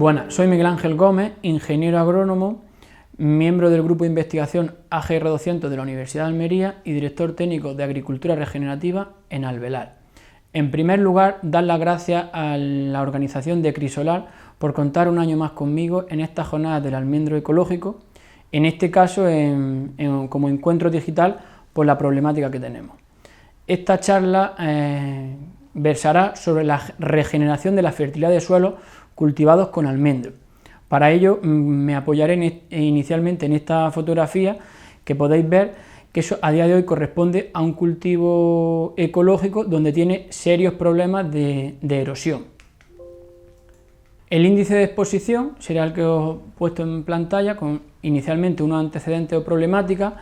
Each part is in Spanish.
Buenas, soy Miguel Ángel Gómez, ingeniero agrónomo, miembro del grupo de investigación AGR200 de la Universidad de Almería y director técnico de Agricultura Regenerativa en Alvear. En primer lugar, dar las gracias a la organización de Crisolar por contar un año más conmigo en estas jornadas del almendro ecológico, en este caso como encuentro digital por la problemática que tenemos. Esta charla versará sobre la regeneración de la fertilidad de suelos cultivados con almendro. Para ello me apoyaré inicialmente en esta fotografía que podéis ver que eso a día de hoy corresponde a un cultivo ecológico donde tiene serios problemas de erosión. El índice de exposición será el que os he puesto en pantalla con inicialmente unos antecedentes o problemáticas,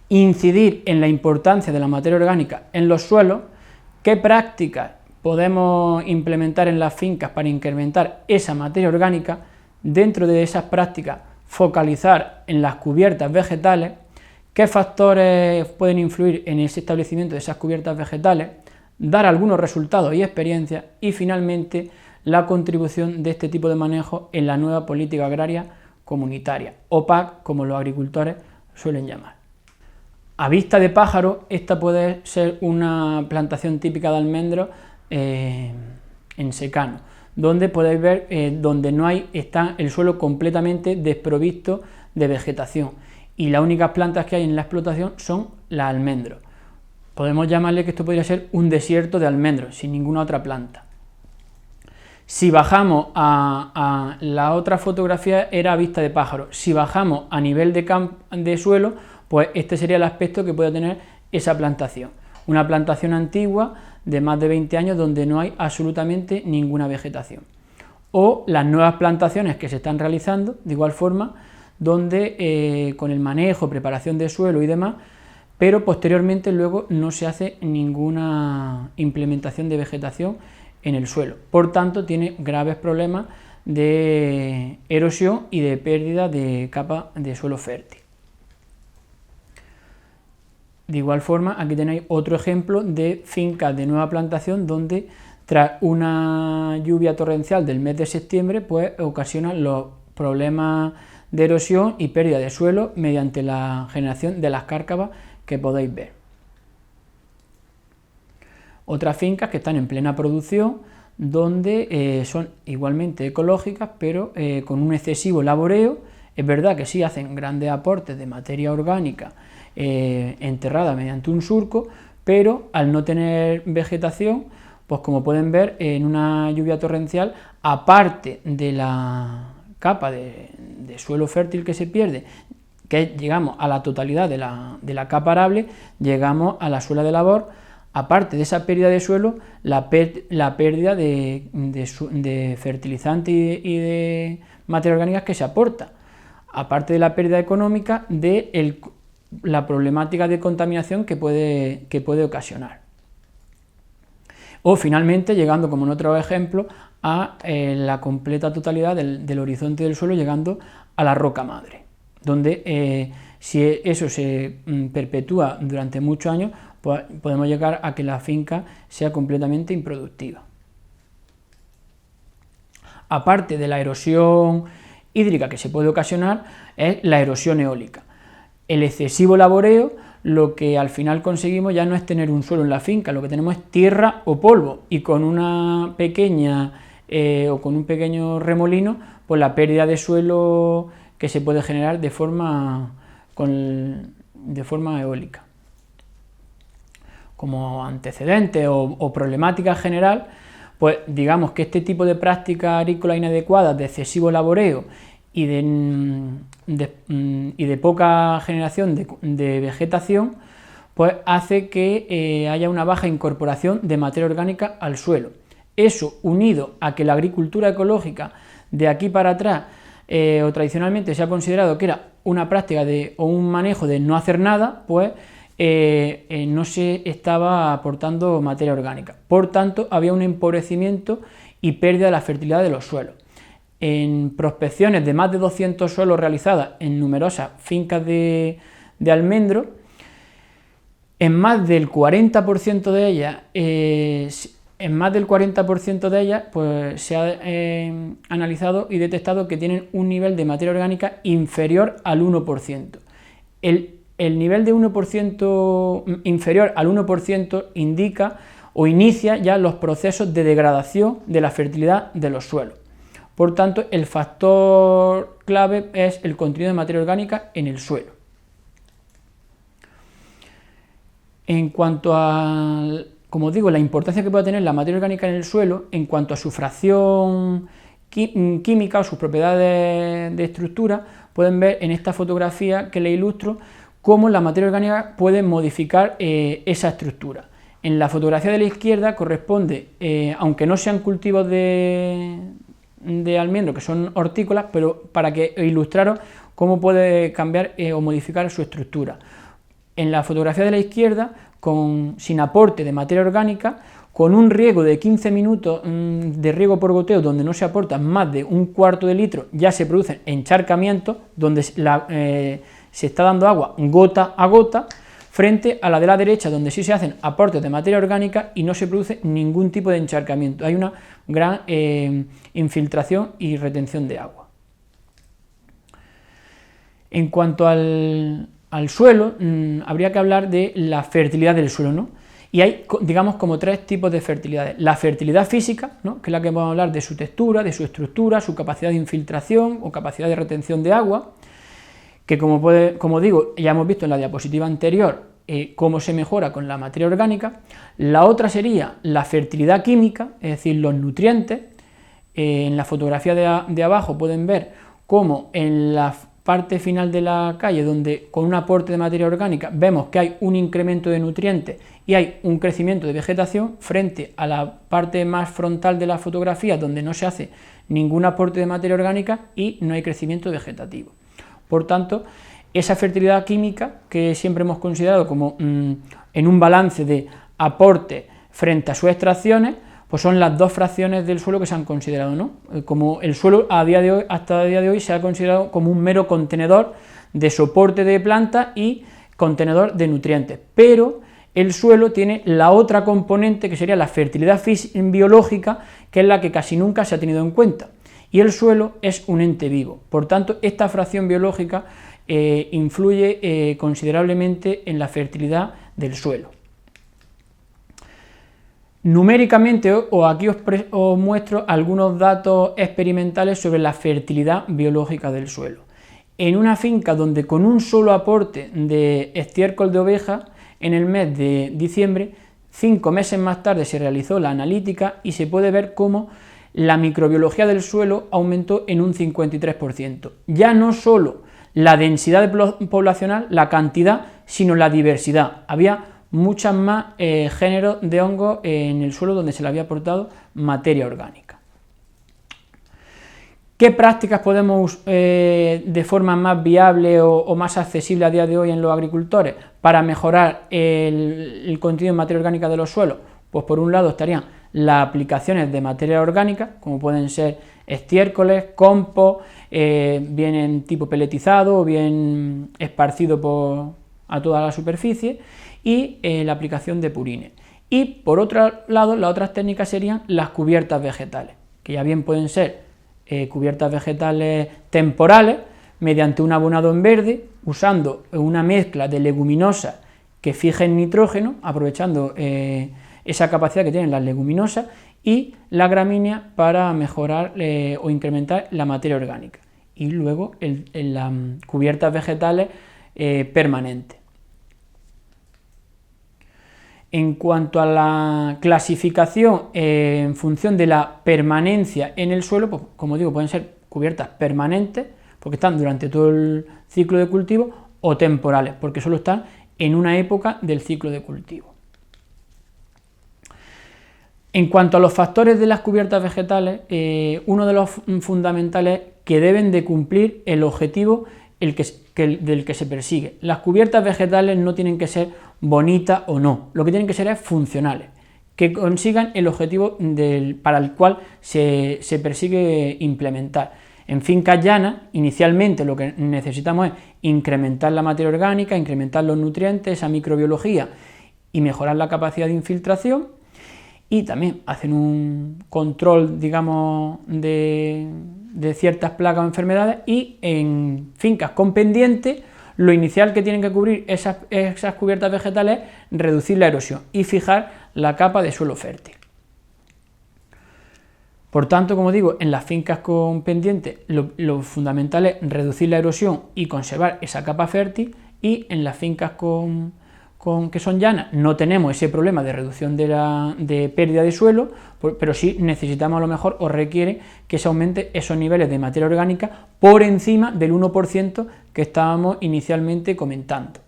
incidir en la importancia de la materia orgánica en los suelos, qué prácticas podemos implementar en las fincas para incrementar esa materia orgánica, dentro de esas prácticas focalizar en las cubiertas vegetales, qué factores pueden influir en ese establecimiento de esas cubiertas vegetales, dar algunos resultados y experiencias y finalmente la contribución de este tipo de manejo en la nueva política agraria comunitaria, o PAC, como los agricultores suelen llamar. A vista de pájaro, esta puede ser una plantación típica de almendros en secano, donde podéis ver donde no hay, está el suelo completamente desprovisto de vegetación y las únicas plantas que hay en la explotación son las almendros. Podemos llamarle que esto podría ser un desierto de almendros, sin ninguna otra planta. Si bajamos a la otra fotografía era a vista de pájaro, si bajamos a nivel de suelo, pues este sería el aspecto que puede tener esa plantación. Una plantación antigua de más de 20 años donde no hay absolutamente ninguna vegetación. O las nuevas plantaciones que se están realizando, de igual forma, donde con el manejo, preparación de suelo y demás, pero posteriormente luego no se hace ninguna implementación de vegetación en el suelo. Por tanto, tiene graves problemas de erosión y de pérdida de capa de suelo fértil. De igual forma, aquí tenéis otro ejemplo de fincas de nueva plantación donde tras una lluvia torrencial del mes de septiembre pues ocasionan los problemas de erosión y pérdida de suelo mediante la generación de las cárcavas que podéis ver. Otras fincas que están en plena producción donde son igualmente ecológicas pero con un excesivo laboreo. Es verdad que sí hacen grandes aportes de materia orgánica enterrada mediante un surco, pero al no tener vegetación, pues como pueden ver en una lluvia torrencial, aparte de la capa de suelo fértil que se pierde, que llegamos a la totalidad de la capa arable, llegamos a la suela de labor, aparte de esa pérdida de suelo, la pérdida de fertilizante y de materia orgánica que se aporta, aparte de la pérdida económica de la problemática de contaminación que puede ocasionar. O finalmente, llegando como en otro ejemplo, a la completa totalidad del horizonte del suelo, llegando a la roca madre, donde si eso se perpetúa durante muchos años, pues podemos llegar a que la finca sea completamente improductiva. Aparte de la erosión hídrica que se puede ocasionar, es la erosión eólica. El excesivo laboreo, lo que al final conseguimos ya no es tener un suelo en la finca, lo que tenemos es tierra o polvo, y con una pequeña o con un pequeño remolino, pues la pérdida de suelo que se puede generar de forma eólica. Como antecedente o problemática general, pues digamos que este tipo de prácticas agrícolas inadecuadas, de excesivo laboreo y de poca generación de vegetación, pues hace que haya una baja incorporación de materia orgánica al suelo. Eso, unido a que la agricultura ecológica de aquí para atrás o tradicionalmente se ha considerado que era una práctica o un manejo de no hacer nada, pues no se estaba aportando materia orgánica. Por tanto, había un empobrecimiento y pérdida de la fertilidad de los suelos. En prospecciones de más de 200 suelos realizadas en numerosas fincas de almendro, en más del 40% de ellas en más del 40% de ellas pues, se ha analizado y detectado que tienen un nivel de materia orgánica inferior al 1%. El nivel de 1% inferior al 1% indica o inicia ya los procesos de degradación de la fertilidad de los suelos. Por tanto, el factor clave es el contenido de materia orgánica en el suelo. En cuanto a, como digo, la importancia que puede tener la materia orgánica en el suelo, en cuanto a su fracción química o sus propiedades de estructura, pueden ver en esta fotografía que les ilustro cómo la materia orgánica puede modificar esa estructura. En la fotografía de la izquierda corresponde, aunque no sean cultivos de almendro, que son hortícolas, pero para que ilustraros cómo puede cambiar o modificar su estructura. En la fotografía de la izquierda, sin aporte de materia orgánica, con un riego de 15 minutos de riego por goteo, donde no se aporta más de un cuarto de litro, ya se producen encharcamientos, donde se está dando agua gota a gota, frente a la de la derecha, donde sí se hacen aportes de materia orgánica y no se produce ningún tipo de encharcamiento. Hay una gran infiltración y retención de agua. En cuanto al suelo, habría que hablar de la fertilidad del suelo, ¿no? Y hay, digamos, como tres tipos de fertilidades. La fertilidad física, ¿no?, que es la que vamos a hablar de su textura, de su estructura, su capacidad de infiltración o capacidad de retención de agua, que como digo, ya hemos visto en la diapositiva anterior cómo se mejora con la materia orgánica. La otra sería la fertilidad química, es decir, los nutrientes. En la fotografía de abajo pueden ver cómo en la parte final de la calle, donde con un aporte de materia orgánica vemos que hay un incremento de nutrientes y hay un crecimiento de vegetación, frente a la parte más frontal de la fotografía, donde no se hace ningún aporte de materia orgánica y no hay crecimiento vegetativo. Por tanto, esa fertilidad química que siempre hemos considerado como en un balance de aporte frente a sus extracciones, pues son las dos fracciones del suelo que se han considerado, ¿no? Como el suelo hasta el día de hoy se ha considerado como un mero contenedor de soporte de planta y contenedor de nutrientes, pero el suelo tiene la otra componente, que sería la fertilidad biológica, que es la que casi nunca se ha tenido en cuenta, y el suelo es un ente vivo. Por tanto, esta fracción biológica influye considerablemente en la fertilidad del suelo. Numéricamente, aquí os muestro algunos datos experimentales sobre la fertilidad biológica del suelo. En una finca donde con un solo aporte de estiércol de oveja, en el mes de diciembre, 5 meses más tarde se realizó la analítica y se puede ver cómo la microbiología del suelo aumentó en un 53%. Ya no solo la densidad poblacional, la cantidad, sino la diversidad. Había muchas más géneros de hongos en el suelo donde se le había aportado materia orgánica. ¿Qué prácticas podemos de forma más viable o más accesible a día de hoy en los agricultores para mejorar el contenido de materia orgánica de los suelos? Pues por un lado estarían las aplicaciones de materia orgánica, como pueden ser estiércoles, compost, bien en tipo peletizado o bien esparcido a toda la superficie, y la aplicación de purines. Y por otro lado, las otras técnicas serían las cubiertas vegetales, que ya bien pueden ser cubiertas vegetales temporales, mediante un abonado en verde, usando una mezcla de leguminosas que fijen nitrógeno, aprovechando esa capacidad que tienen las leguminosas, y la gramínea para mejorar o incrementar la materia orgánica, y luego en las cubiertas vegetales permanentes. En cuanto a la clasificación en función de la permanencia en el suelo, pues como digo, pueden ser cubiertas permanentes, porque están durante todo el ciclo de cultivo, o temporales, porque solo están en una época del ciclo de cultivo. En cuanto a los factores de las cubiertas vegetales, uno de los fundamentales es que deben de cumplir el objetivo del que se persigue. Las cubiertas vegetales no tienen que ser bonitas o no, lo que tienen que ser es funcionales, que consigan el objetivo para el cual se persigue implementar. En fincas llanas, inicialmente lo que necesitamos es incrementar la materia orgánica, incrementar los nutrientes, esa microbiología, y mejorar la capacidad de infiltración. y también hacen un control, digamos, de ciertas plagas o enfermedades, y en fincas con pendiente lo inicial que tienen que cubrir esas cubiertas vegetales es reducir la erosión y fijar la capa de suelo fértil. Por tanto, como digo, en las fincas con pendiente lo fundamental es reducir la erosión y conservar esa capa fértil, y en las fincas que son llanas no tenemos ese problema de reducción de pérdida de suelo, pero sí necesitamos a lo mejor o requiere que se aumente esos niveles de materia orgánica por encima del 1% que estábamos inicialmente comentando.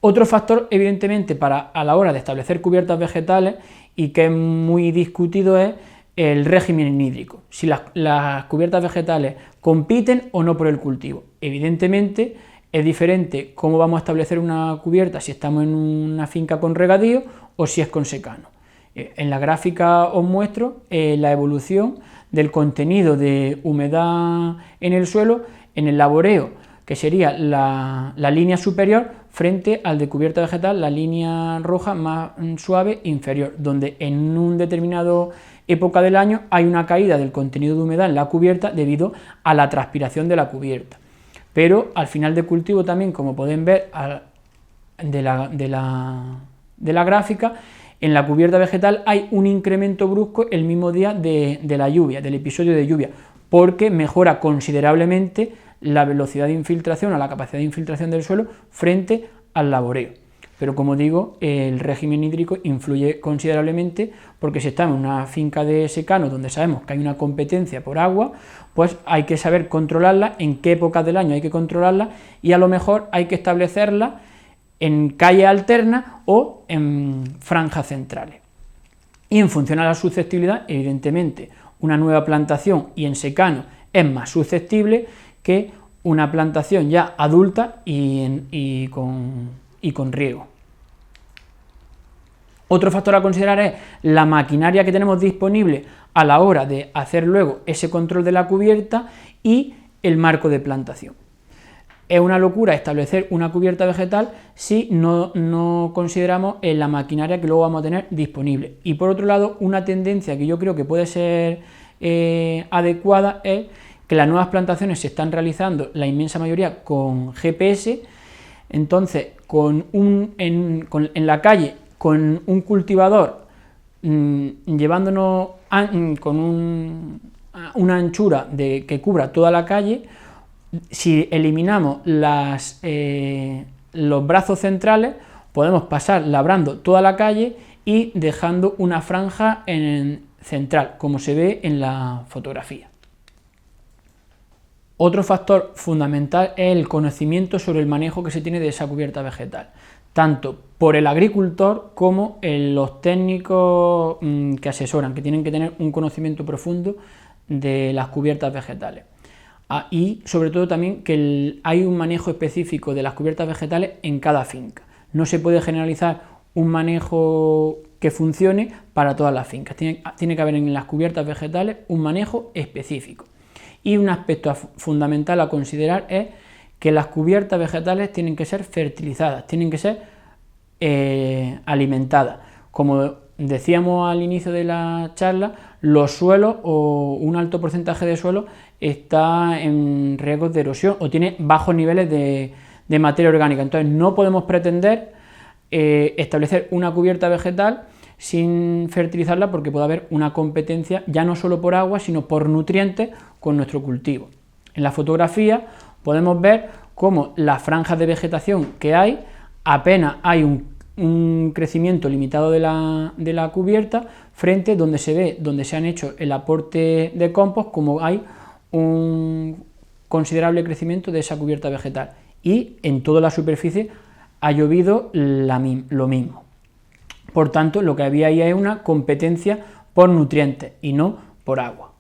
Otro factor, evidentemente, a la hora de establecer cubiertas vegetales y que es muy discutido es el régimen hídrico, si las cubiertas vegetales compiten o no por el cultivo. Evidentemente es diferente cómo vamos a establecer una cubierta si estamos en una finca con regadío o si es con secano. En la gráfica os muestro la evolución del contenido de humedad en el suelo en el laboreo, que sería la línea superior, frente al de cubierta vegetal, la línea roja más suave inferior, donde en un determinado época del año hay una caída del contenido de humedad en la cubierta debido a la transpiración de la cubierta. Pero al final de cultivo también, como pueden ver de la gráfica, en la cubierta vegetal hay un incremento brusco el mismo día de la lluvia, del episodio de lluvia, porque mejora considerablemente la velocidad de infiltración o la capacidad de infiltración del suelo frente al laboreo. Pero como digo, el régimen hídrico influye considerablemente, porque si estamos en una finca de secano donde sabemos que hay una competencia por agua, pues hay que saber controlarla, en qué épocas del año hay que controlarla, y a lo mejor hay que establecerla en calles alternas o en franjas centrales. Y en función a la susceptibilidad, evidentemente, una nueva plantación y en secano es más susceptible que una plantación ya adulta y con riego. Otro factor a considerar es la maquinaria que tenemos disponible a la hora de hacer luego ese control de la cubierta y el marco de plantación. Es una locura establecer una cubierta vegetal si no consideramos la maquinaria que luego vamos a tener disponible. Y por otro lado, una tendencia que yo creo que puede ser adecuada es que las nuevas plantaciones se están realizando, la inmensa mayoría, con GPS. Entonces, en la calle, con un cultivador llevándonos con una anchura que cubra toda la calle, si eliminamos los brazos centrales, podemos pasar labrando toda la calle y dejando una franja central, como se ve en la fotografía. Otro factor fundamental es el conocimiento sobre el manejo que se tiene de esa cubierta vegetal, tanto por el agricultor como los técnicos que asesoran, que tienen que tener un conocimiento profundo de las cubiertas vegetales. Y sobre todo también que hay un manejo específico de las cubiertas vegetales en cada finca. No se puede generalizar un manejo que funcione para todas las fincas. Tiene que haber en las cubiertas vegetales un manejo específico. Y un aspecto fundamental a considerar es que las cubiertas vegetales tienen que ser fertilizadas, tienen que ser alimentadas. Como decíamos al inicio de la charla, los suelos o un alto porcentaje de suelo está en riesgos de erosión o tiene bajos niveles de materia orgánica. Entonces no podemos pretender establecer una cubierta vegetal sin fertilizarla, porque puede haber una competencia ya no solo por agua, sino por nutrientes con nuestro cultivo. En la fotografía podemos ver cómo las franjas de vegetación que hay, apenas hay un crecimiento limitado de la cubierta, frente donde se ve, donde se han hecho el aporte de compost, como hay un considerable crecimiento de esa cubierta vegetal, y en toda la superficie ha llovido lo mismo. Por tanto, lo que había ahí es una competencia por nutrientes y no por agua.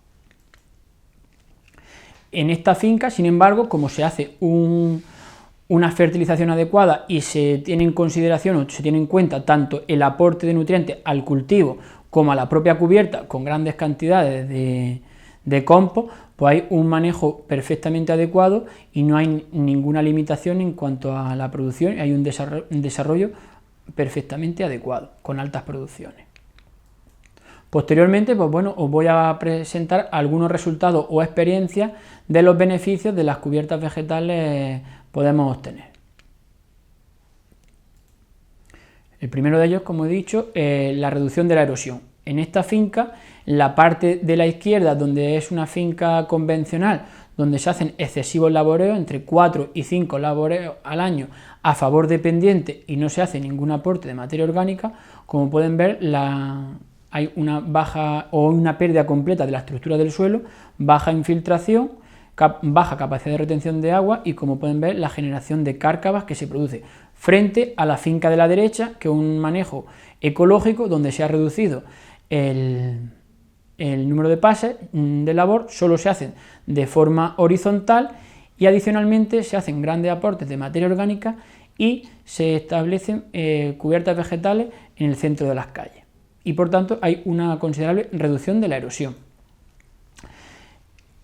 En esta finca, sin embargo, como se hace una fertilización adecuada y se tiene en consideración o se tiene en cuenta tanto el aporte de nutrientes al cultivo como a la propia cubierta, con grandes cantidades de compost, pues hay un manejo perfectamente adecuado y no hay ninguna limitación en cuanto a la producción, hay un desarrollo perfectamente adecuado, con altas producciones. Posteriormente, pues bueno, os voy a presentar algunos resultados o experiencias de los beneficios de las cubiertas vegetales podemos obtener. El primero de ellos, como he dicho, es la reducción de la erosión. En esta finca, la parte de la izquierda, donde es una finca convencional, donde se hacen excesivos laboreos, entre 4 y 5 laboreos al año a favor de pendiente y no se hace ningún aporte de materia orgánica, como pueden ver, hay una baja o una pérdida completa de la estructura del suelo, baja infiltración, baja capacidad de retención de agua y, como pueden ver, la generación de cárcavas que se produce frente a la finca de la derecha, que es un manejo ecológico donde se ha reducido el número de pases de labor, solo se hacen de forma horizontal y adicionalmente se hacen grandes aportes de materia orgánica y se establecen cubiertas vegetales en el centro de las calles y por tanto hay una considerable reducción de la erosión.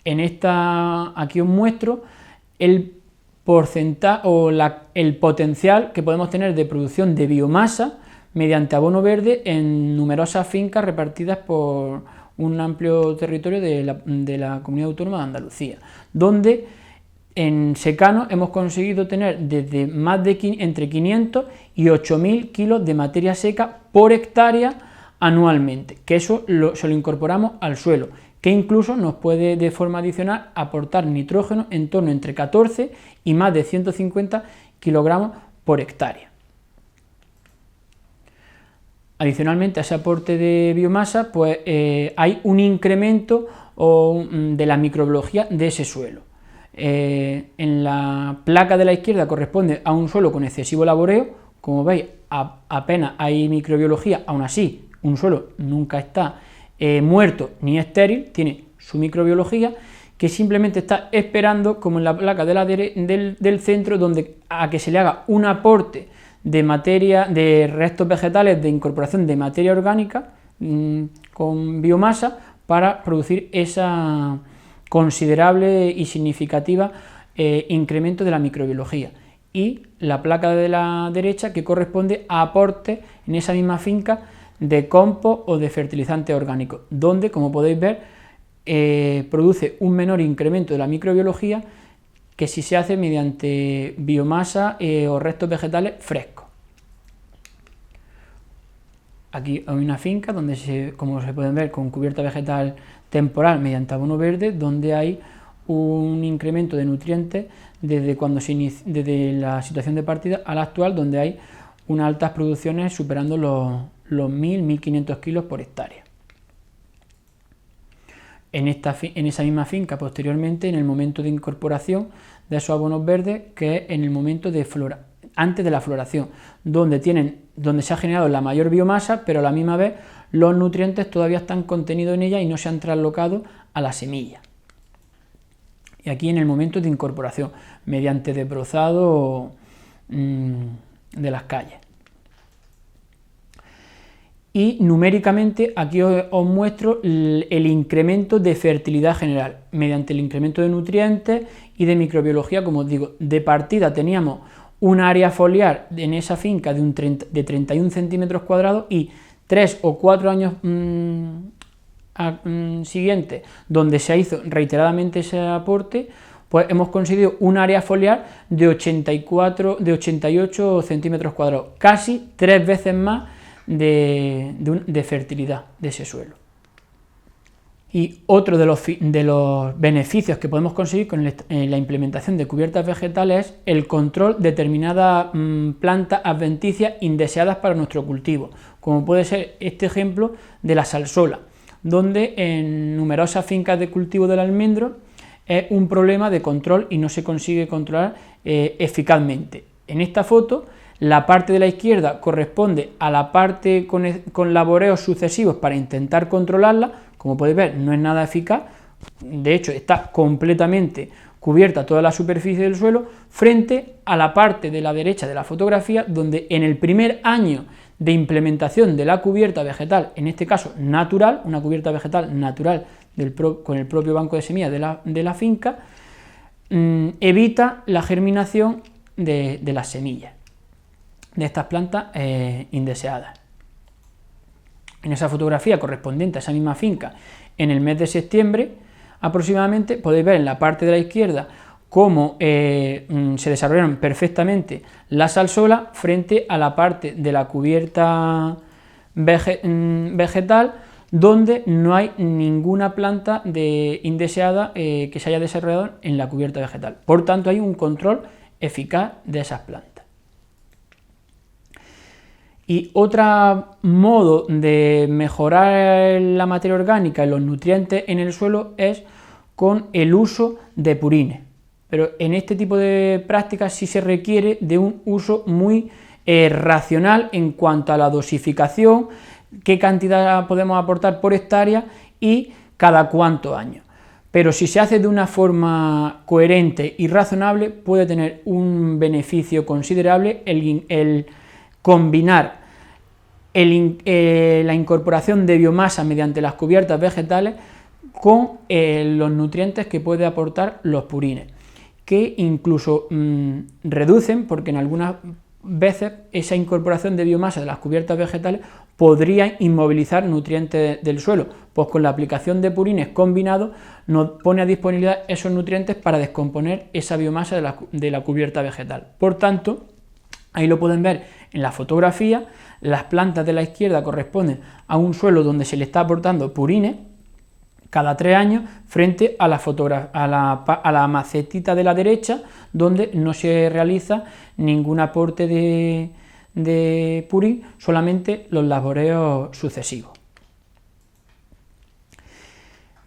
Aquí os muestro el porcentaje o el potencial que podemos tener de producción de biomasa mediante abono verde en numerosas fincas repartidas por un amplio territorio de la Comunidad Autónoma de Andalucía, donde en secano hemos conseguido tener desde entre 500 y 8.000 kilos de materia seca por hectárea anualmente, que eso se lo incorporamos al suelo, que incluso nos puede de forma adicional aportar nitrógeno en torno entre 14 y más de 150 kilogramos por hectárea. Adicionalmente a ese aporte de biomasa, pues hay un incremento de la microbiología de ese suelo. En la placa de la izquierda corresponde a un suelo con excesivo laboreo, como veis apenas hay microbiología, aún así un suelo nunca está muerto ni estéril, tiene su microbiología, que simplemente está esperando, como en la placa del centro, a que se le haga un aporte de restos vegetales de incorporación de materia orgánica con biomasa para producir esa considerable y significativa incremento de la microbiología. Y la placa de la derecha, que corresponde a aportes en esa misma finca de compost o de fertilizantes orgánicos, donde, como podéis ver, produce un menor incremento de la microbiología que si se hace mediante biomasa o restos vegetales frescos. Aquí hay una finca donde, como se pueden ver, con cubierta vegetal temporal mediante abono verde, donde hay un incremento de nutrientes desde la situación de partida a la actual, donde hay unas altas producciones superando los 1.000-1.500 kilos por hectárea. En esa misma finca, posteriormente, en el momento de incorporación de esos abonos verdes, que es en el momento antes de la floración, donde se ha generado la mayor biomasa, pero a la misma vez los nutrientes todavía están contenidos en ella y no se han traslocado a la semilla. Y aquí en el momento de incorporación, mediante desbrozado de las calles. Y numéricamente aquí os muestro el incremento de fertilidad general, mediante el incremento de nutrientes y de microbiología, como os digo. De partida teníamos un área foliar en esa finca de 31 centímetros cuadrados y 3 o 4 años siguientes, donde se hizo reiteradamente ese aporte, pues hemos conseguido un área foliar de 88 centímetros cuadrados, casi 3 veces más de fertilidad de ese suelo. Y otro de los beneficios que podemos conseguir con la implementación de cubiertas vegetales es el control de determinadas plantas adventicias indeseadas para nuestro cultivo, como puede ser este ejemplo de la salsola, donde en numerosas fincas de cultivo del almendro es un problema de control y no se consigue controlar eficazmente. En esta foto, la parte de la izquierda corresponde a la parte con laboreos sucesivos para intentar controlarla. Como podéis ver, no es nada eficaz, de hecho está completamente cubierta toda la superficie del suelo, frente a la parte de la derecha de la fotografía, donde en el primer año de implementación de la cubierta vegetal, en este caso natural, una cubierta vegetal natural con el propio banco de semillas de la finca, evita la germinación de las semillas. de estas plantas indeseadas. En esa fotografía correspondiente a esa misma finca, en el mes de septiembre aproximadamente, podéis ver en la parte de la izquierda cómo se desarrollaron perfectamente las salsolas frente a la parte de la cubierta vegetal, donde no hay ninguna planta indeseada que se haya desarrollado en la cubierta vegetal. Por tanto, hay un control eficaz de esas plantas. Y otro modo de mejorar la materia orgánica y los nutrientes en el suelo es con el uso de purines. Pero en este tipo de prácticas sí se requiere de un uso muy racional en cuanto a la dosificación, qué cantidad podemos aportar por hectárea y cada cuántos años. Pero si se hace de una forma coherente y razonable, puede tener un beneficio considerable el combinar la incorporación de biomasa mediante las cubiertas vegetales con los nutrientes que puede aportar los purines, que incluso reducen, porque en algunas veces esa incorporación de biomasa de las cubiertas vegetales podría inmovilizar nutrientes del suelo, pues con la aplicación de purines combinados nos pone a disponibilidad esos nutrientes para descomponer esa biomasa de la cubierta vegetal. Por tanto, ahí lo pueden ver en la fotografía, las plantas de la izquierda corresponden a un suelo donde se le está aportando purines cada 3 años, frente a la macetita de la derecha, donde no se realiza ningún aporte de purín, solamente los laboreos sucesivos.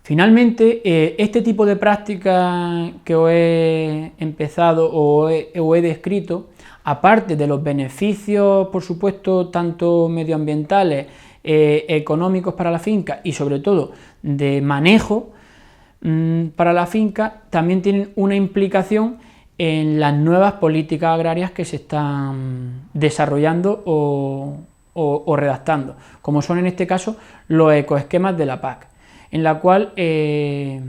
Finalmente, este tipo de prácticas que os he empezado o he descrito, aparte de los beneficios, por supuesto, tanto medioambientales, económicos para la finca y sobre todo de manejo para la finca, también tienen una implicación en las nuevas políticas agrarias que se están desarrollando o redactando, como son en este caso los ecoesquemas de la PAC, en la cual se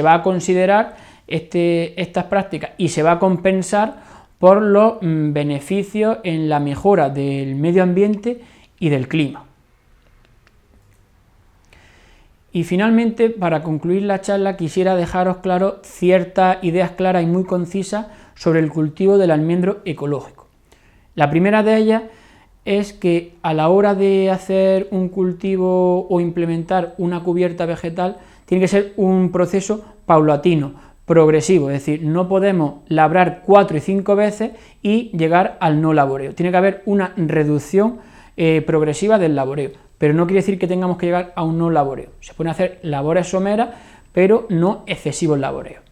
va a considerar estas prácticas y se va a compensar por los beneficios en la mejora del medio ambiente y del clima. Y finalmente, para concluir la charla, quisiera dejaros claro ciertas ideas claras y muy concisas sobre el cultivo del almendro ecológico. La primera de ellas es que a la hora de hacer un cultivo o implementar una cubierta vegetal, tiene que ser un proceso paulatino, progresivo, es decir, no podemos labrar 4 y 5 veces y llegar al no laboreo. Tiene que haber una reducción progresiva del laboreo, pero no quiere decir que tengamos que llegar a un no laboreo. Se pueden hacer labores someras, pero no excesivos laboreos.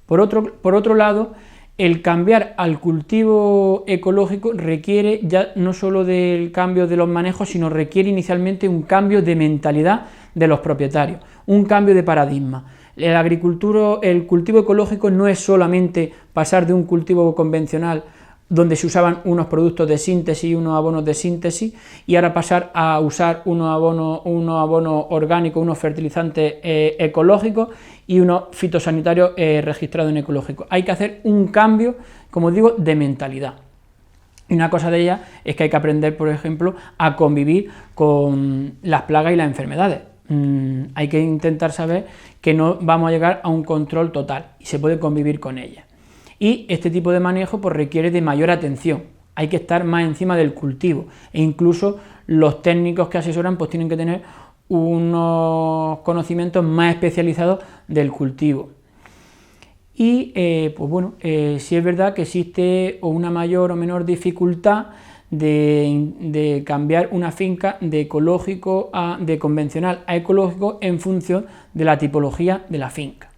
Por otro lado, el cambiar al cultivo ecológico requiere ya no solo del cambio de los manejos, sino requiere inicialmente un cambio de mentalidad de los propietarios, un cambio de paradigma. El cultivo ecológico no es solamente pasar de un cultivo convencional donde se usaban unos productos de síntesis y unos abonos de síntesis, y ahora pasar a usar unos abonos orgánicos, unos fertilizantes ecológicos y unos fitosanitarios registrados en ecológico. Hay que hacer un cambio, como digo, de mentalidad. Y una cosa de ellas es que hay que aprender, por ejemplo, a convivir con las plagas y las enfermedades. Hay que intentar saber que no vamos a llegar a un control total y se puede convivir con ellas. Y este tipo de manejo pues, requiere de mayor atención, hay que estar más encima del cultivo, e incluso los técnicos que asesoran pues, tienen que tener unos conocimientos más especializados del cultivo. Y sí es verdad que existe una mayor o menor dificultad de cambiar una finca de convencional a ecológico en función de la tipología de la finca.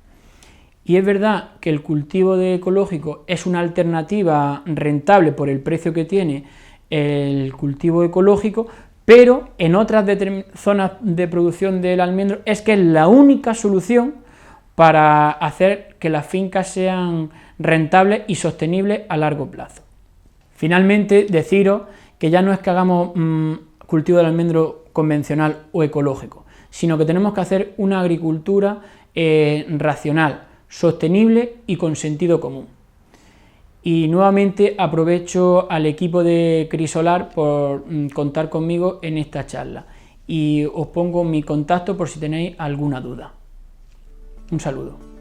Y es verdad que el cultivo de ecológico es una alternativa rentable por el precio que tiene el cultivo ecológico, pero en otras zonas de producción del almendro es que es la única solución para hacer que las fincas sean rentables y sostenibles a largo plazo. Finalmente, deciros que ya no es que hagamos cultivo del almendro convencional o ecológico, sino que tenemos que hacer una agricultura racional, sostenible y con sentido común. Y nuevamente aprovecho al equipo de Crisolar por contar conmigo en esta charla y os pongo mi contacto por si tenéis alguna duda. Un saludo.